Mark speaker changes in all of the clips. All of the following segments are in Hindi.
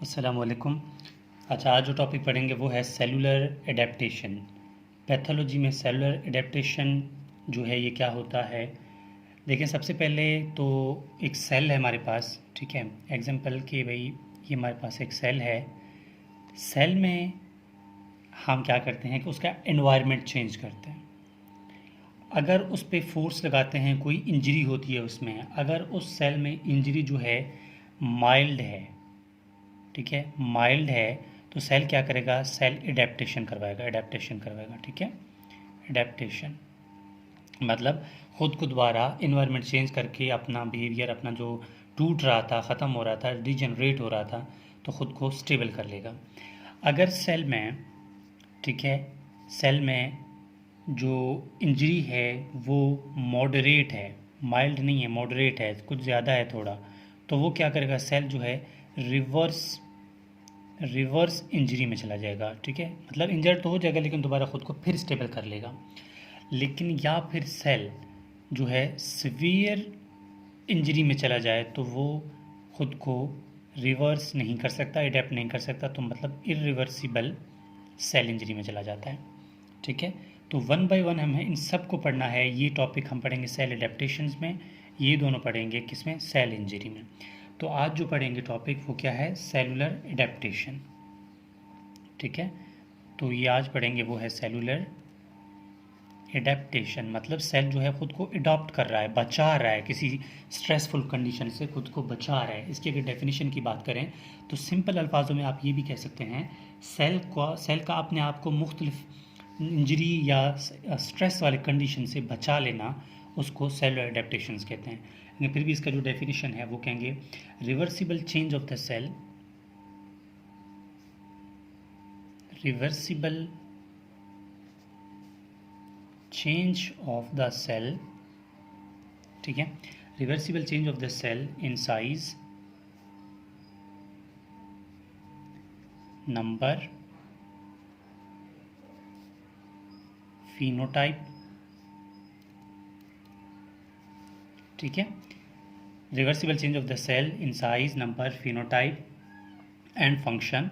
Speaker 1: अस्सलामुअलैकुम। अच्छा, आज जो टॉपिक पढ़ेंगे वो है सेलुलर एडेप्टेशन। पैथोलॉजी में सेलुलर एडेप्टेशन जो है ये क्या होता है। देखिए, सबसे पहले तो एक सेल है हमारे पास, ठीक है। एग्जांपल कि भाई ये हमारे पास एक सेल है। सेल में हम क्या करते हैं कि उसका एनवायरनमेंट चेंज करते हैं। अगर उस पे फोर्स लगाते हैं, कोई इंजरी होती है उसमें, अगर उस सेल में इंजरी जो है माइल्ड है, ठीक है, माइल्ड है, तो सेल क्या करेगा, सेल एडेप्टेशन करवाएगा, ठीक है। एडेप्टेशन मतलब खुद को दोबारा इन्वायरमेंट चेंज करके अपना बिहेवियर, अपना जो टूट रहा था, ख़त्म हो रहा था, डिजनरेट हो रहा था, तो ख़ुद को स्टेबल कर लेगा। अगर सेल में, ठीक है, सेल में जो इंजरी है वो मॉडरेट है, माइल्ड नहीं है, मॉडरेट है, कुछ ज़्यादा है थोड़ा, तो वो क्या करेगा, सेल जो है रिवर्स रिवर्स इंजरी में चला जाएगा, ठीक है। मतलब इंजर्ड तो हो जाएगा लेकिन दोबारा ख़ुद को फिर स्टेबल कर लेगा। लेकिन या फिर सेल जो है सीवियर इंजरी में चला जाए तो वो खुद को रिवर्स नहीं कर सकता, एडेप्ट नहीं कर सकता, तो मतलब इरिवर्सिबल सेल इंजरी में चला जाता है, ठीक है। तो वन बाय वन हमें इन सब को पढ़ना है। ये टॉपिक हम पढ़ेंगे सेल एडेप्टेशंस में, ये दोनों पढ़ेंगे किसमें, सेल इंजरी में। तो आज जो पढ़ेंगे टॉपिक वो क्या है, सेलुलर एडेप्टेशन, ठीक है। तो ये आज पढ़ेंगे वो है सेलुलर एडेप्टेशन। मतलब सेल जो है खुद को अडॉप्ट कर रहा है, बचा रहा है, किसी स्ट्रेसफुल कंडीशन से खुद को बचा रहा है। इसकी अगर डेफिनेशन की बात करें तो सिंपल अल्फाजों में आप ये भी कह सकते हैं, सेल का अपने आप को मुख्तलिफ इंजरी या स्ट्रेस वाले कंडीशन से बचा लेना, उसको सेलुलर एडेप्टेशंस कहते हैं। लेकिन फिर भी इसका जो डेफिनेशन है वो कहेंगे reversible change of the cell, reversible change of the cell, ठीक है, reversible change of the cell in size, number, phenotype, ठीक है। Reversible change of the cell in size, number, phenotype and function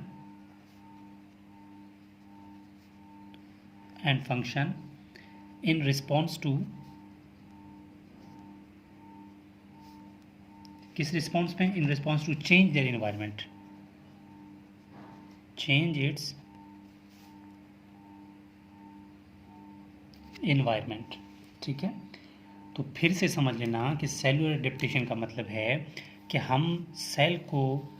Speaker 1: in response to, किस रिस्पॉन्स में, in response to change their environment, change its environment, ठीक है। तो फिर से समझ लेना कि सेलुलर एडेप्टेशन का मतलब है कि हम सेल को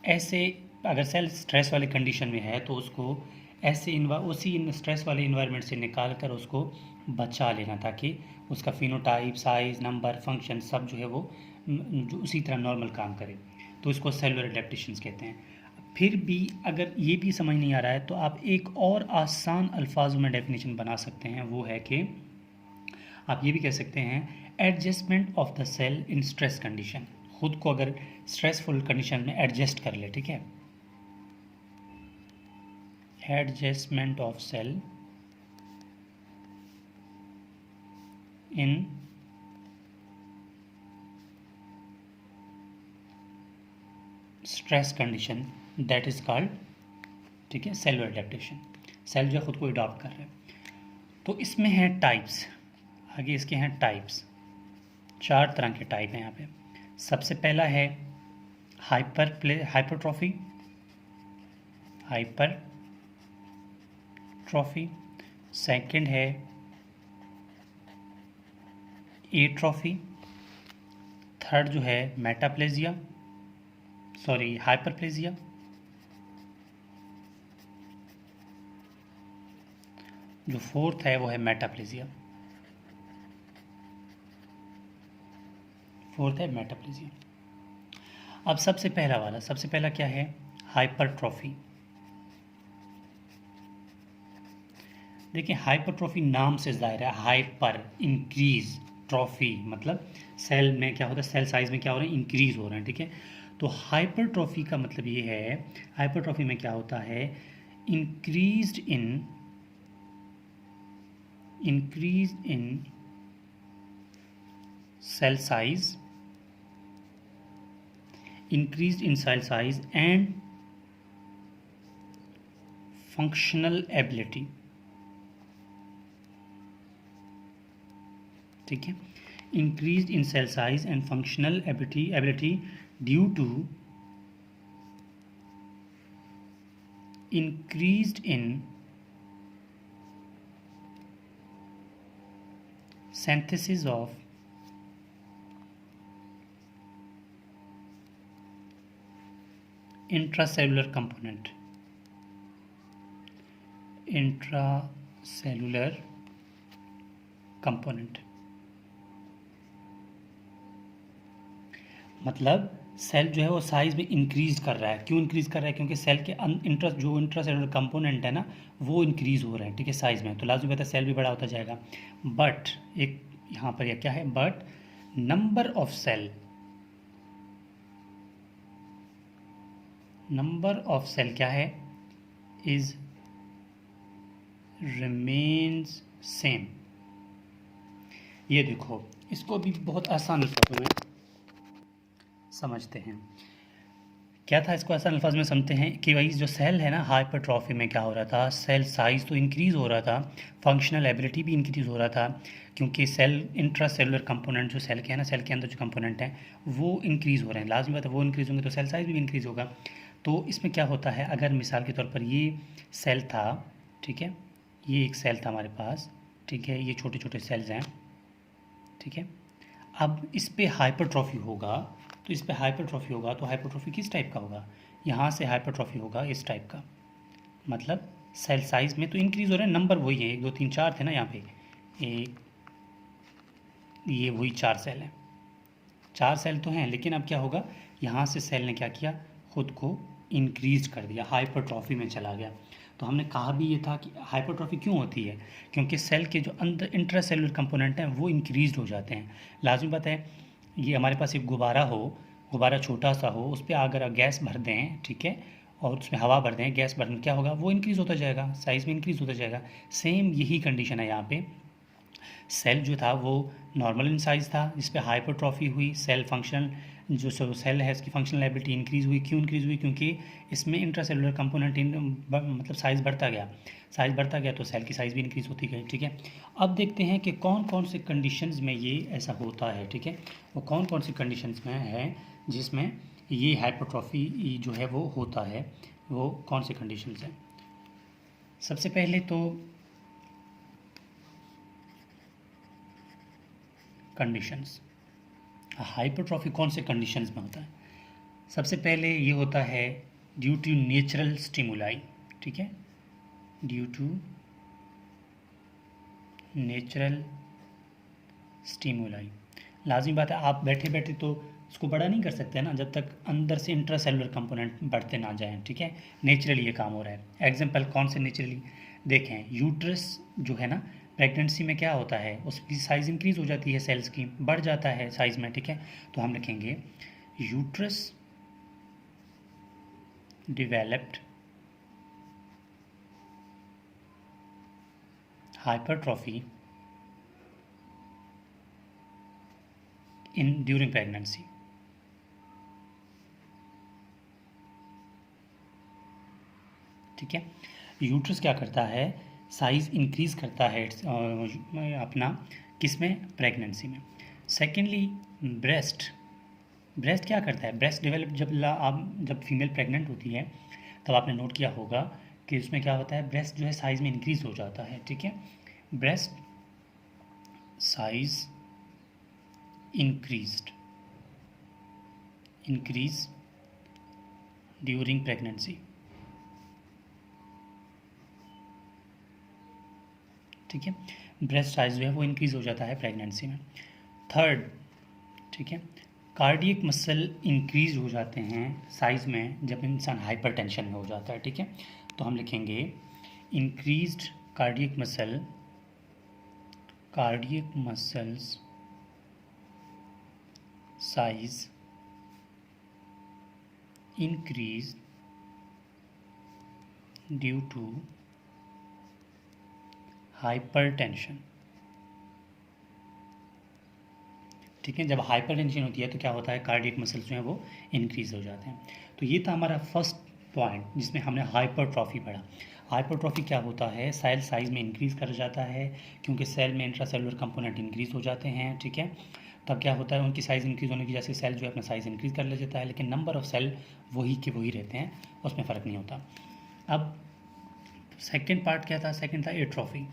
Speaker 1: ऐसे, अगर सेल स्ट्रेस वाले कंडीशन में है तो उसको ऐसे उसी स्ट्रेस वाले इन्वायरमेंट से निकाल कर उसको बचा लेना, ताकि उसका फिनोटाइप, साइज, नंबर, फंक्शन सब जो है वो जो उसी तरह नॉर्मल काम करे। तो इसको सेलुलर एडेप्टेशंस कहते हैं। फिर भी अगर ये भी समझ नहीं आ रहा है तो आप एक और आसान अल्फाजों में डेफिनेशन बना सकते हैं, वो है कि आप ये भी कह सकते हैं adjustment of the cell in stress condition. खुद को अगर स्ट्रेसफुल कंडीशन में एडजस्ट कर ले, ठीक है, adjustment of cell in stress condition, that is called, ठीक है, सेलुलर एडेप्टेशन। सेल जो है खुद को अडॉप्ट कर रहे हैं। तो इसमें है टाइप्स, आगे इसके हैं टाइप्स, 4 तरह के टाइप हैं यहाँ पे। सबसे पहला है हाइपरट्रॉफी, सेकंड है एट्रॉफी, थर्ड जो है हाइपरप्लेजिया, जो फोर्थ है वो है मेटाप्लेजिया, अब सबसे पहला क्या है, हाइपरट्रॉफी। देखिए, हाइपरट्रॉफी नाम से जाहिर है, हाइपर इंक्रीज, ट्रॉफी मतलब सेल में क्या होता है, सेल साइज में क्या हो रहा है, इंक्रीज हो रहे हैं, ठीक है। तो हाइपरट्रॉफी का मतलब ये है, हाइपरट्रॉफी में क्या होता है, increase in cell size, increased in cell size and functional ability, ठीक है, increase in cell size and functional ability due to increased in synthesis of intracellular component, intracellular component, मतलब सेल जो है वो साइज में इंक्रीज कर रहा है। क्यों इंक्रीज कर रहा है? क्योंकि सेल के जो इंट्रासेलुलर कंपोनेंट है ना वो इंक्रीज हो रहा है, ठीक है, साइज में, तो लाजमी बात है सेल भी बड़ा होता जाएगा। बट एक यहाँ पर यह क्या है, बट नंबर ऑफ सेल क्या है, इज रिमेन्स सेम। ये देखो, इसको भी बहुत आसान अल्फाज में समझते हैं। क्या था, इसको आसान अल्फाज में समझते हैं कि भाई जो सेल है ना, हाइपरट्रॉफी में क्या हो रहा था, सेल साइज तो इंक्रीज़ हो रहा था, फंक्शनल एबिलिटी भी इंक्रीज़ हो रहा था, क्योंकि सेल इंट्रासेलुलर कंपोनेंट जो सेल के है ना, सेल के अंदर जो कंपोनेंट हैं वो इंक्रीज़ हो रहे हैं, लाजमी बात है वो इंक्रीज़ होंगे तो सेल साइज भी इंक्रीज़ होगा। तो इसमें क्या होता है, अगर मिसाल के तौर पर ये सेल था, ठीक है, ये एक सेल था हमारे पास, ठीक है, ये छोटे छोटे सेल्स हैं, ठीक है, अब इस पर हाइपरट्रॉफी होगा, तो इस पर हाइपरट्रॉफी होगा तो हाइपरट्रॉफी किस टाइप का होगा, यहाँ से हाइपरट्रॉफी होगा इस टाइप का, मतलब सेल साइज में तो इंक्रीज़ हो रहा है, नंबर वही है, 1 2 3 4 थे ना यहाँ पे, एक, ये वही 4 सेल हैं, 4 सेल तो हैं, लेकिन अब क्या होगा, यहाँ से सेल ने क्या किया, खुद को इंक्रीज कर दिया, हाइपरट्रॉफी में चला गया। तो हमने कहा भी ये था कि हाइपरट्रॉफी क्यों होती है, क्योंकि सेल के जो अंदर इंट्रासेलुलर कंपोनेंट हैं वो इंक्रीज हो जाते हैं। लाजमी बात है, ये हमारे पास एक गुब्बारा हो, गुब्बारा छोटा सा हो, उस पर अगर गैस भर दें, ठीक है, और उसमें हवा भर दें, गैस भरने क्या होगा, वो इंक्रीज़ होता जाएगा, साइज़ में इंक्रीज़ होता जाएगा। सेम यही कंडीशन है यहाँ पे, सेल जो था वो नॉर्मल इन साइज़ था, जिस पे हाइपरट्रॉफी हुई, सेल फंक्शनल जो सेल है इसकी फंक्शनल एबिलिटी इंक्रीज़ हुई। क्यों इंक्रीज़ हुई? क्योंकि इसमें इंट्रासेलुलर कंपोनेंट मतलब साइज़ बढ़ता गया, साइज़ बढ़ता गया तो सेल की साइज़ भी इंक्रीज़ होती गई, ठीक है। अब देखते हैं कि कौन कौन से कंडीशंस में ये ऐसा होता है, ठीक है, वो कौन कौन सी कंडीशंस में है जिसमें ये हाइपरट्रॉफी जो है वो होता है, वो कौन से कंडीशंस हैं। सबसे पहले तो कंडीशंस, हाइपरट्रॉफी कौन से कंडीशंस में होता है। सबसे पहले ये होता है ड्यू टू नेचुरल स्टिमुलाई, ठीक है, ड्यू टू नेचुरल स्टिमुलाई। लाजमी बात है, आप बैठे बैठे तो उसको बड़ा नहीं कर सकते ना जब तक अंदर से इंट्रासेलुलर कंपोनेंट बढ़ते ना जाएं, ठीक है, नेचुरली ये काम हो रहा है। एग्जांपल कौन से नेचुरली, देखें, यूट्रस जो है ना, प्रेगनेंसी में क्या होता है, उसकी साइज़ इंक्रीज़ हो जाती है, सेल्स की बढ़ जाता है साइज़ में, ठीक है, तो हम लिखेंगे uterus developed hypertrophy in during pregnancy, ठीक है। यूट्रस क्या करता है, साइज़ इंक्रीज़ करता है अपना, किसमें, प्रेगनेंसी में। सेकेंडली ब्रेस्ट, ब्रेस्ट क्या करता है, ब्रेस्ट डेवलप जब फीमेल प्रेग्नेंट होती है तब आपने नोट किया होगा कि उसमें क्या होता है, ब्रेस्ट जो है साइज़ में इंक्रीज़ हो जाता है, ठीक है, breast size increase during pregnancy, ठीक है, ब्रेस्ट साइज जो है वो इंक्रीज़ हो जाता है प्रेगनेंसी में। थर्ड, ठीक है, कार्डियक मसल इंक्रीज हो जाते हैं साइज़ में जब इंसान हाइपरटेंशन में हो जाता है, ठीक है, तो हम लिखेंगे increased cardiac muscles size increase due to hypertension, ठीक है, जब हाइपरटेंशन होती है तो क्या होता है, कार्डियक मसल्स जो हैं वो इंक्रीज़ हो जाते हैं। तो ये था हमारा फर्स्ट पॉइंट जिसमें हमने हाइपरट्रॉफी पढ़ा। हाइपरट्रॉफी क्या होता है, सेल साइज में इंक्रीज़ कर जाता है क्योंकि सेल में इंट्रासेलुलर कंपोनेंट इंक्रीज़ हो जाते हैं, ठीक है। तब क्या होता है, उनकी साइज़ इंक्रीज़ होने की वजह से सेल जो है अपना साइज़ इंक्रीज़ कर ले जाता है, लेकिन नंबर ऑफ सेल वही के वही रहते हैं, उसमें फ़र्क नहीं होता। अब सेकेंड पार्ट क्या था, सेकेंड था एट्रॉफी।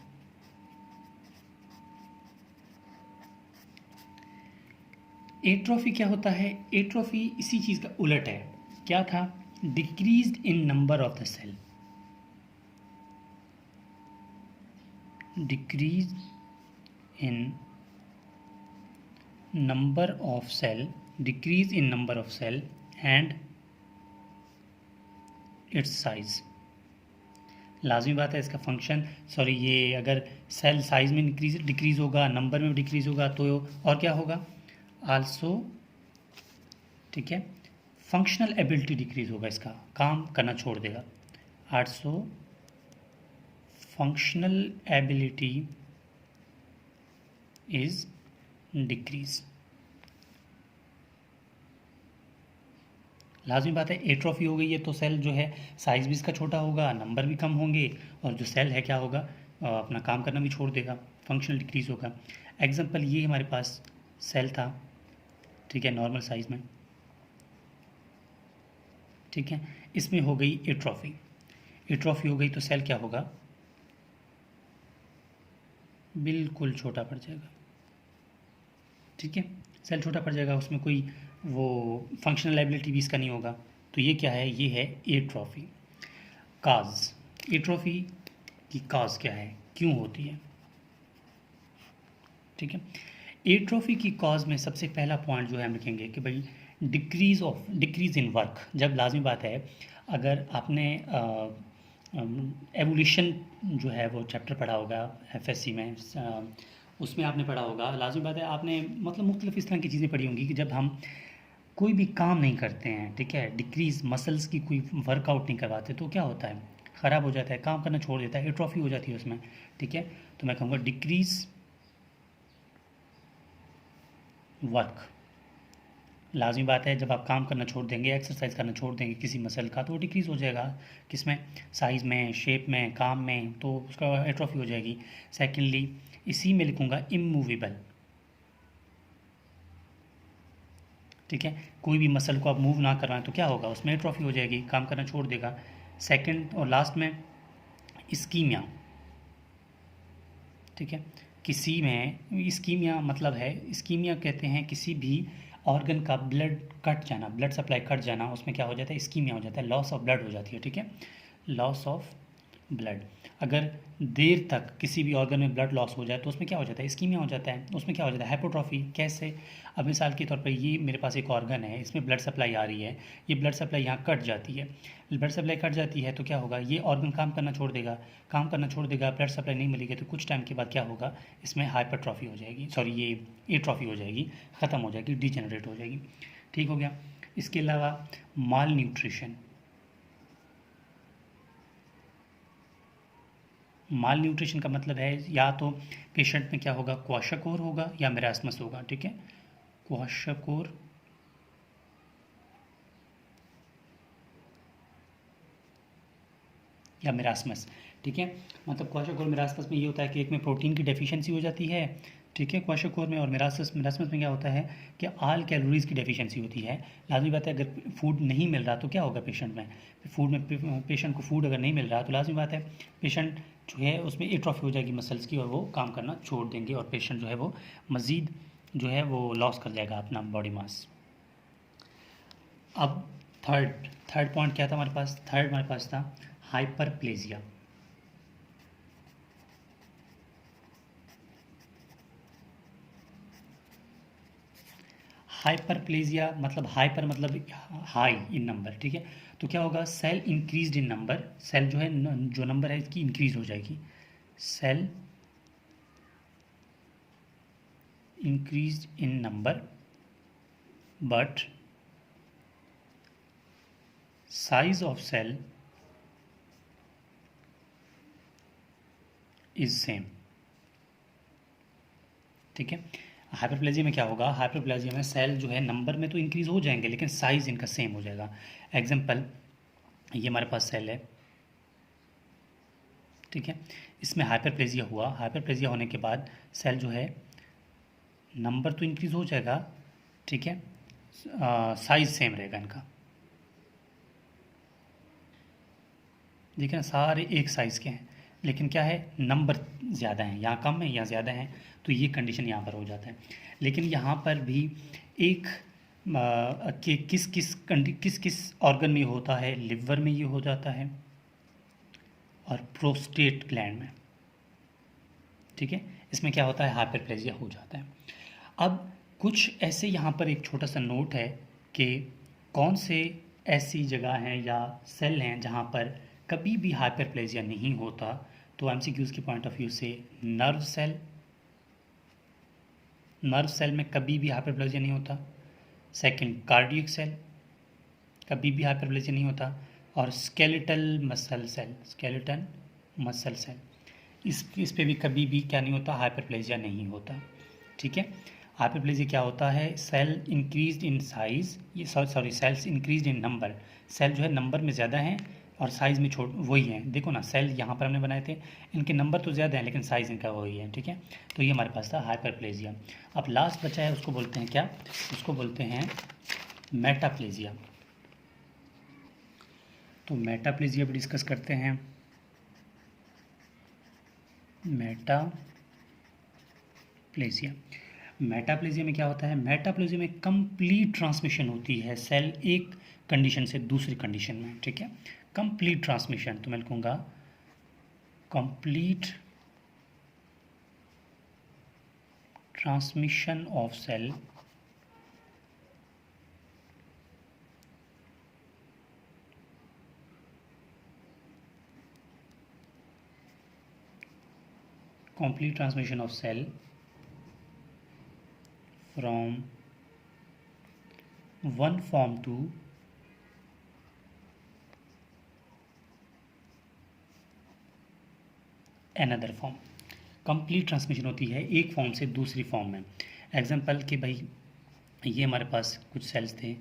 Speaker 1: एट्रॉफी क्या होता है, एट्रॉफी इसी चीज़ का उलट है। क्या था, decrease in number of the cell, decrease in number of cell, decrease in number of cell and its size. लाजमी बात है इसका फंक्शन, सॉरी ये अगर सेल साइज में डिक्रीज होगा, नंबर में डिक्रीज होगा, तो और क्या होगा, आल्सो, ठीक है, फंक्शनल एबिलिटी डिक्रीज होगा, इसका काम करना छोड़ देगा। Also functional ability is decrease. लाजमी बात है एट्रॉफी हो गई है तो सेल जो है साइज भी इसका छोटा होगा, नंबर भी कम होंगे, और जो सेल है क्या होगा, अपना काम करना भी छोड़ देगा, फंक्शनल डिक्रीज होगा। एग्जांपल ये हमारे पास सेल था, ठीक है, नॉर्मल साइज में, ठीक है, इसमें हो गई एट्रॉफी। एट्रॉफी हो गई तो सेल क्या होगा, बिल्कुल छोटा पड़ जाएगा, ठीक है, सेल छोटा पड़ जाएगा, उसमें कोई वो फंक्शनल एबिलिटी भी इसका नहीं होगा। तो ये क्या है, ये है एट्रॉफी। काज, एट्रॉफी की काज क्या है, क्यों होती है, ठीक है। एट्रॉफी की कॉज में सबसे पहला पॉइंट जो है हम लिखेंगे कि भाई डिक्रीज इन वर्क। जब लाजमी बात है, अगर आपने एवोल्यूशन जो है वो चैप्टर पढ़ा होगा एफएससी में, उसमें आपने पढ़ा होगा, लाजमी बात है आपने मतलब मुख्तलिफ इस तरह की चीज़ें पढ़ी होंगी कि जब हम कोई भी काम नहीं करते हैं, ठीक है, डिक्रीज मसल्स की कोई वर्कआउट नहीं करवाते, तो क्या होता है, ख़राब हो जाता है, काम करना छोड़ देता है, एट्रॉफी हो जाती है उसमें, ठीक है। तो मैं कहूँगा डिक्रीज वर्क। लाजमी बात है जब आप काम करना छोड़ देंगे, एक्सरसाइज करना छोड़ देंगे किसी मसल का, तो वो डिक्रीज़ हो जाएगा, किसमें, साइज़ में, शेप में, काम में, तो उसका एट्रॉफी हो जाएगी। सेकेंडली इसी में लिखूँगा इमूवेबल, ठीक है, कोई भी मसल को आप मूव ना करवाएं तो क्या होगा, उसमें एट्रॉफी हो जाएगी, काम करना छोड़ देगा। सेकंड और लास्ट में इस्कीमिया, ठीक है, किसी में इस्कीमिया मतलब है, इस्कीमिया कहते हैं किसी भी ऑर्गन का ब्लड कट जाना, ब्लड सप्लाई कट जाना, उसमें क्या हो जाता है, इस्कीमिया हो जाता है, लॉस ऑफ ब्लड हो जाती है, ठीक है, लॉस ऑफ ब्लड। अगर देर तक किसी भी ऑर्गन में ब्लड लॉस हो जाए तो उसमें क्या हो जाता है, इस्कीमिया हो जाता है, उसमें क्या हो जाता है, हाइपोट्रॉफी। कैसे, अब मिसाल के तौर पर ये मेरे पास एक ऑर्गन है, इसमें ब्लड सप्लाई आ रही है, ये ब्लड सप्लाई यहाँ कट जाती है, ब्लड सप्लाई कट जाती है तो क्या होगा, ये ऑर्गन काम करना छोड़ देगा, काम करना छोड़ देगा, ब्लड सप्लाई नहीं मिलेगी, तो कुछ टाइम के बाद क्या होगा, इसमें हाइपरट्रॉफी हो जाएगी, सॉरी ये एट्रॉफी हो जाएगी, ख़त्म हो जाएगी, डिजेनरेट हो जाएगी, ठीक हो गया। इसके अलावा माल न्यूट्रिशन, माल न्यूट्रिशन का मतलब है या तो पेशेंट में क्या होगा, क्वाशाकोर होगा या मेरास्मस होगा, ठीक है, क्वाशाकोर या मेरास्मस, ठीक है, मतलब क्वाशाकोर मेरास्मस में ये होता है कि एक में प्रोटीन की डेफिशिएंसी हो जाती है, ठीक है, क्वाशाकोर में, और मेरास्मस में क्या होता है कि आल कैलोरीज़ की डेफिशिएंसी होती है। लाजमी बात है अगर फूड नहीं मिल रहा तो क्या होगा पेशेंट में, फूड में पेशेंट को फूड अगर नहीं मिल रहा तो लाजमी बात है पेशेंट जो है उसमें एट्रॉफी हो जाएगी मसल्स की, और वो काम करना छोड़ देंगे, और पेशेंट जो है वो मज़ीद जो है वो लॉस कर जाएगा अपना बॉडी मास। अब थर्ड पॉइंट क्या था हमारे पास, थर्ड हमारे पास था हाइपरप्लेजिया। हाइपरप्लेजिया मतलब हाइपर मतलब हाई इन नंबर, ठीक है, तो क्या होगा, cell increase in number, cell जो है जो नंबर है इसकी इंक्रीज हो जाएगी, cell increase in number but size of cell is same, ठीक है। हाइपरप्लेजिया में क्या होगा, हाइपरप्लेजिया में सेल जो है नंबर में तो इंक्रीज हो जाएंगे लेकिन साइज इनका सेम हो जाएगा। एग्जांपल ये हमारे पास सेल है, ठीक है। इसमें हाइपरप्लेजिया हुआ, हाइपरप्लेजिया होने के बाद सेल जो है नंबर तो इंक्रीज हो जाएगा, ठीक है, साइज सेम रहेगा इनका, देखिए ना सारे एक साइज़ के हैं, लेकिन क्या है नंबर ज़्यादा हैं, यहाँ कम है यहाँ ज़्यादा है, तो ये कंडीशन यहाँ पर हो जाता है। लेकिन यहाँ पर भी एक कि किस किस ऑर्गन में ये होता है, लिवर में ये हो जाता है और प्रोस्टेट ग्लैंड में, ठीक है। इसमें क्या होता है हाइपरप्लेजिया हो जाता है। अब कुछ ऐसे यहाँ पर एक छोटा सा नोट है कि कौन से ऐसी जगह हैं या सेल हैं जहाँ पर कभी भी हाइपरप्लेजिया नहीं होता। तो एमसीक्यूज़ के पॉइंट ऑफ व्यू से नर्व सेल में कभी भी हाइपरप्लेजिया नहीं होता। सेकंड कार्डियक सेल, कभी भी हाइपरप्लेजिया नहीं होता। और स्केलेटल मसल सेल इस पे भी कभी भी क्या नहीं होता, हाइपरप्लेजिया नहीं होता, ठीक है। हाइपरप्लेजिया क्या होता है, सेल इंक्रीज इन साइज, ये sorry cells increase in number, cell जो है नंबर में ज़्यादा हैं और साइज़ में छोट वही हैं। देखो ना सेल यहाँ पर हमने बनाए थे, इनके नंबर तो ज़्यादा हैं लेकिन साइज़ इनका वही है, ठीक है। तो ये हमारे पास था हाइपरप्लेजिया। अब लास्ट बचा है, उसको बोलते हैं क्या, उसको बोलते हैं मेटाप्लेजिया। तो मेटाप्लेजिया भी डिस्कस करते हैं। मेटाप्लेजिया में क्या होता है, मेटाप्लेजिया में कंप्लीट ट्रांसमिशन होती है सेल एक कंडीशन से दूसरी कंडीशन में, ठीक है। कंप्लीट ट्रांसमिशन, तो मैं लिखूँगा complete transmission of cell complete transmission of cell from one form to another form। Complete transmission होती है एक फॉर्म से दूसरी फॉर्म में। एग्जांपल कि भाई ये हमारे पास कुछ सेल्स थे,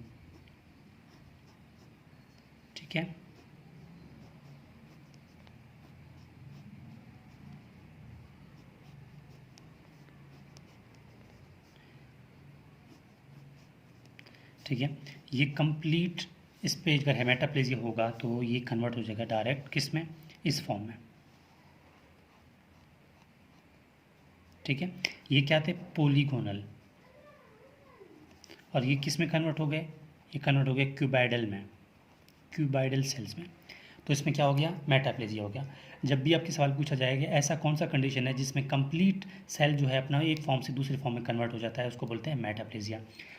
Speaker 1: ठीक है, ठीक है। ये कंप्लीट इस पे अगर हेमेटाप्लेजिया होगा तो ये कन्वर्ट हो जाएगा डायरेक्ट किस में, इस फॉर्म में, ठीक है। ये क्या थे पोलीगोनल, और ये किस में कन्वर्ट हो गए, ये कन्वर्ट हो गए क्यूबाइडल में, क्यूबाइडल सेल्स में। तो इसमें क्या हो गया, मेटाप्लेजिया हो गया। जब भी आपके सवाल पूछा जाएगा ऐसा कौन सा कंडीशन है जिसमें कंप्लीट सेल जो है अपना एक फॉर्म से दूसरे फॉर्म में कन्वर्ट हो जाता है, उसको बोलते हैं मेटाप्लेजिया।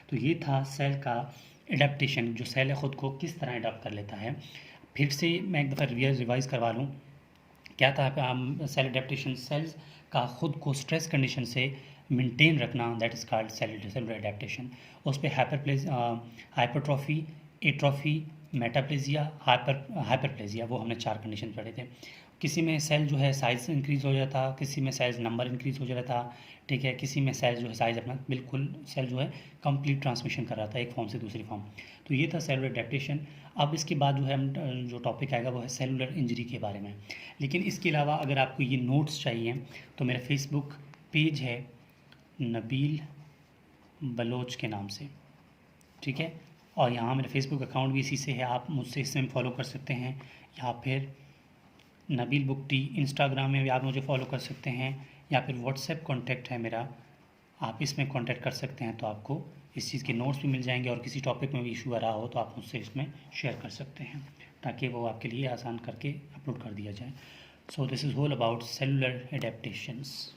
Speaker 1: तो ये था सेल का एडेप्टेशन, जो सेल है ख़ुद को किस तरह अडॉप्ट कर लेता है। फिर से मैं एक दफ़ा रिवाइज़ करवा लूँ, क्या था सेल एडेप्टेशन, सेल्स का ख़ुद को स्ट्रेस कंडीशन से मेंटेन रखना, that is called cellular adaptation. उस पर हाइपरट्रॉफी, एट्रॉफी, मेटाप्लेजिया, हाइपरप्लेजिया, वो हमने 4 कंडीशन पढ़े थे। किसी में सेल जो है साइज़ इंक्रीज़ हो जाता, किसी में सेल्स नंबर इंक्रीज़ हो जाता था, ठीक है, किसी में सेल जो है साइज़ अपना बिल्कुल सेल जो है कंप्लीट ट्रांसमिशन कर रहा था एक फॉर्म से दूसरी फॉर्म। तो ये था सेलुलर एडेप्टेशन। अब इसके बाद जो है हम जो टॉपिक आएगा वो है सेलुलर इंजरी के बारे में। लेकिन इसके अलावा अगर आपको ये नोट्स चाहिए तो मेरा फेसबुक पेज है नबील बलोच के नाम से, ठीक है, और यहाँ मेरा फेसबुक अकाउंट भी इसी से है, आप मुझसे इसमें फॉलो कर सकते हैं, या फिर नबील बुक टी इंस्टाग्राम में भी आप मुझे फॉलो कर सकते हैं, या फिर व्हाट्सएप कॉन्टैक्ट है मेरा, आप इसमें कॉन्टैक्ट कर सकते हैं। तो आपको इस चीज़ के नोट्स भी मिल जाएंगे, और किसी टॉपिक में भी इशू आ रहा हो तो आप मुझसे इसमें शेयर कर सकते हैं, ताकि वो आपके लिए आसान करके अपलोड कर दिया जाए। So this is all about cellular adaptations.